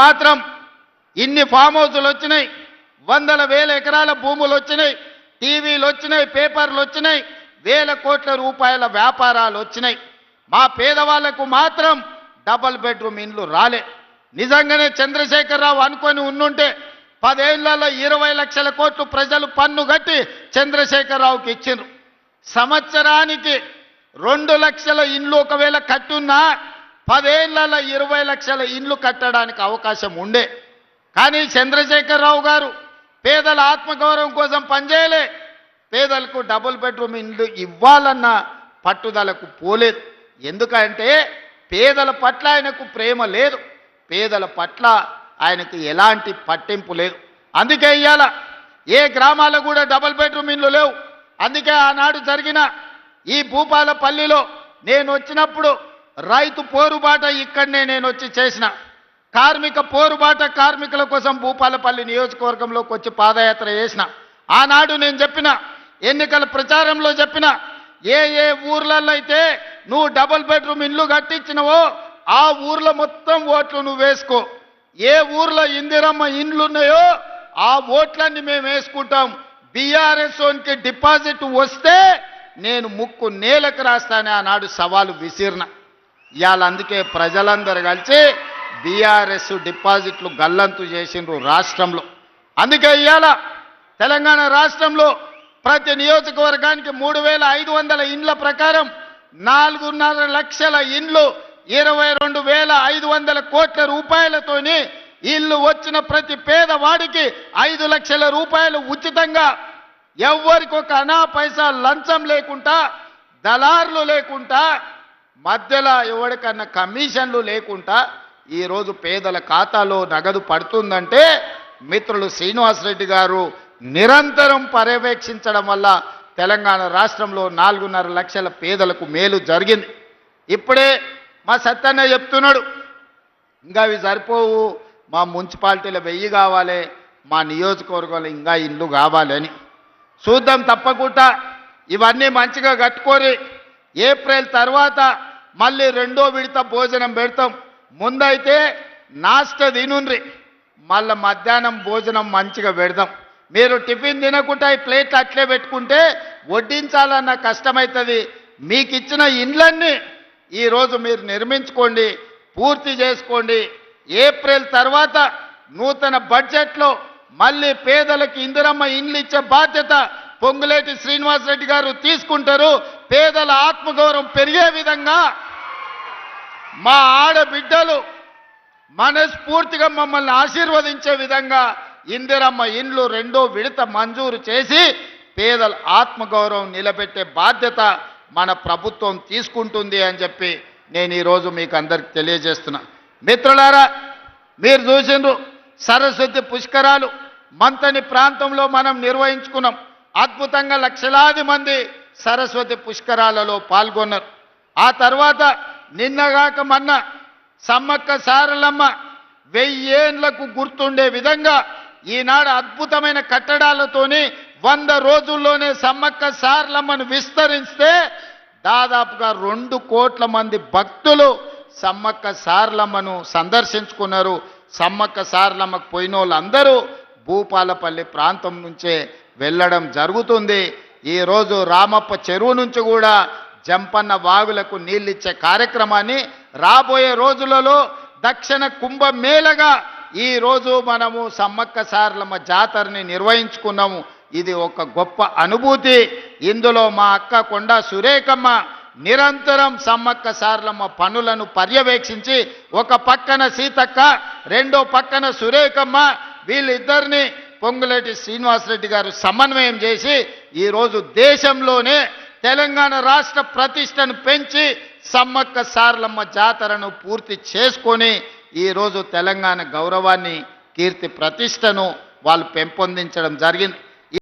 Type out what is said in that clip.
మాత్రం ఇన్ని ఫామ్ హౌసులు వచ్చినాయి, వందల వేల ఎకరాల భూములు వచ్చినాయి, టీవీలు వచ్చినాయి, పేపర్లు వచ్చినాయి, వేల కోట్ల రూపాయల వ్యాపారాలు వచ్చినాయి. మా పేదవాళ్లకు మాత్రం డబుల్ బెడ్రూమ్ ఇండ్లు రాలే. నిజంగానే చంద్రశేఖరరావు అనుకొని ఉండుంటే 10 ఏళ్లలో 20 లక్షల కోట్లు ప్రజలు పన్ను కట్టి చంద్రశేఖరరావుకి ఇచ్చిండ్రు. సంవత్సరానికి 2 లక్షల ఇండ్లు ఒకవేళ కట్టున్నా 10 ఏళ్లలో 20 లక్షల ఇండ్లు కట్టడానికి అవకాశం ఉండే. కానీ చంద్రశేఖరరావు గారు పేదల ఆత్మగౌరవం కోసం పనిచేయలే. పేదలకు డబుల్ బెడ్రూమ్ ఇండ్లు ఇవ్వాలన్న పట్టుదలకు పోలేదు. ఎందుకంటే పేదల పట్ల ఆయనకు ప్రేమ లేదు, పేదల పట్ల ఆయనకు ఎలాంటి పట్టింపు లేదు. అందుకే ఇవాళ ఏ గ్రామాల్లో కూడా డబుల్ బెడ్రూమ్ ఇండ్లు లేవు. అందుకే ఆనాడు జరిగిన ఈ భూపాలపల్లిలో నేను వచ్చినప్పుడు రైతు పోరుబాట ఇక్కడనే నేను వచ్చి చేసిన, కార్మిక పోరుబాట కార్మికుల కోసం భూపాలపల్లి నియోజకవర్గంలోకి వచ్చి పాదయాత్ర చేసిన. ఆనాడు నేను చెప్పిన, ఎన్నికల ప్రచారంలో చెప్పిన, ఏ ఏ ఊర్లలో అయితే నువ్వు డబుల్ బెడ్రూమ్ ఇండ్లు కట్టించినవో ఆ ఊర్లో మొత్తం ఓట్లు నువ్వు వేసుకో, ఏ ఊర్లో ఇందిరమ్మ ఇండ్లు ఉన్నాయో ఆ ఓట్లన్నీ మేము వేసుకుంటాం, బీఆర్ఎస్ ఓన్కి డిపాజిట్ వస్తే నేను ముక్కు నేలకు రాస్తానే ఆనాడు సవాలు విసిరిన. ఇవాళ అందుకే ప్రజలందరూ కలిసి బీఆర్ఎస్ డిపాజిట్లు గల్లంతు చేసిండ్రు రాష్ట్రంలో. అందుకే ఇవాళ తెలంగాణ రాష్ట్రంలో ప్రతి నియోజకవర్గానికి 3500 ఇండ్ల ప్రకారం 4.5 లక్షల ఇండ్లు 22,500 కోట్ల రూపాయలతోని ఇల్లు వచ్చిన ప్రతి పేదవాడికి 5 లక్షల రూపాయలు ఉచితంగా, ఎవ్వరికి ఒక అనా పైసా లంచం లేకుండా, దళార్లు లేకుండా, మధ్యలో ఎవరికన్నా కమిషన్లు లేకుండా ఈరోజు పేదల ఖాతాలో నగదు పడుతుందంటే మిత్రులు శ్రీనివాసరెడ్డి గారు నిరంతరం పర్యవేక్షించడం వల్ల తెలంగాణ రాష్ట్రంలో 4.5 లక్షల పేదలకు మేలు జరిగింది. ఇప్పుడే మా సత్తన్న చెప్తున్నాడు, ఇంకా అవి సరిపోవు, మా మున్సిపాలిటీలో 1000 కావాలి, మా నియోజకవర్గంలో ఇంకా ఇల్లు కావాలి అని. చూద్దాం, తప్పకుండా ఇవన్నీ మంచిగా కట్టుకొని ఏప్రిల్ తర్వాత మళ్ళీ 2వ విడత భోజనం పెడతాం. ముందైతే నాష్ట తినుండ్రి, మళ్ళీ మధ్యాహ్నం భోజనం మంచిగా పెడదాం. మీరు టిఫిన్ తినకుండా ఈ ప్లేట్లు అట్లే పెట్టుకుంటే వడ్డించాలన్న కష్టమవుతుంది. మీకు ఇచ్చిన ఇండ్లన్నీ ఈరోజు మీరు నిర్మించుకోండి, పూర్తి చేసుకోండి. ఏప్రిల్ తర్వాత నూతన బడ్జెట్లో మళ్ళీ పేదలకు ఇందిరమ్మ ఇండ్లు ఇచ్చే బాధ్యత పొంగులేటి శ్రీనివాసరెడ్డి గారు తీసుకుంటారు. పేదల ఆత్మగౌరవం పెరిగే విధంగా మా ఆడబిడ్డలు మనస్ఫూర్తిగా మమ్మల్ని ఆశీర్వదించే విధంగా ఇందిరమ్మ ఇండ్లు 2వ విడత మంజూరు చేసి పేదల ఆత్మగౌరవం నిలబెట్టే బాధ్యత మన ప్రభుత్వం తీసుకుంటుంది అని చెప్పి నేను ఈరోజు మీకు అందరికి తెలియజేస్తున్నా. మిత్రులారా, మీరు చూసిండ్రు సరస్వతి పుష్కరాలు మంతని ప్రాంతంలో మనం నిర్వహించుకున్నాం. అద్భుతంగా లక్షలాది మంది సరస్వతి పుష్కరాలలో పాల్గొన్నారు. ఆ తర్వాత నిన్నగాక మొన్న సమ్మక్క సారలమ్మ 1000 ఏళ్లకు గుర్తుండే విధంగా ఈనాడు అద్భుతమైన కట్టడాలతోని 100 రోజుల్లోనే సమ్మక్క సారలమ్మను విస్తరిస్తే దాదాపుగా 2 కోట్ల మంది భక్తులు సమ్మక్క సారలమ్మను సందర్శించుకున్నారు. సమ్మక్క సారలమ్మకు పోయిన వాళ్ళందరూ భూపాలపల్లి ప్రాంతం నుంచే వెళ్ళడం జరుగుతుంది. ఈరోజు రామప్ప చెరువు నుంచి కూడా జంపన్న వాగులకు నీళ్ళిచ్చే కార్యక్రమాన్ని రాబోయే రోజులలో దక్షిణ కుంభమేళగా ఈరోజు మనము సమ్మక్క సారలమ్మ జాతరని నిర్వహించుకున్నాము. ఇది ఒక గొప్ప అనుభూతి. ఇందులో మా అక్క కొండా సురేఖమ్మ నిరంతరం సమ్మక్క సారలమ్మ పనులను పర్యవేక్షించి, ఒక పక్కన సీతక్క, 2వ పక్కన సురేఖమ్మ, వీళ్ళిద్దరిని పొంగులేటి శ్రీనివాసరెడ్డి గారు సమన్వయం చేసి ఈరోజు దేశంలోనే తెలంగాణ రాష్ట్ర ప్రతిష్టను పెంచి సమ్మక్క సారలమ్మ జాతరను పూర్తి చేసుకొని ఈరోజు తెలంగాణ గౌరవాన్ని, కీర్తి ప్రతిష్టను వాళ్ళు పెంపొందించడం జరిగింది.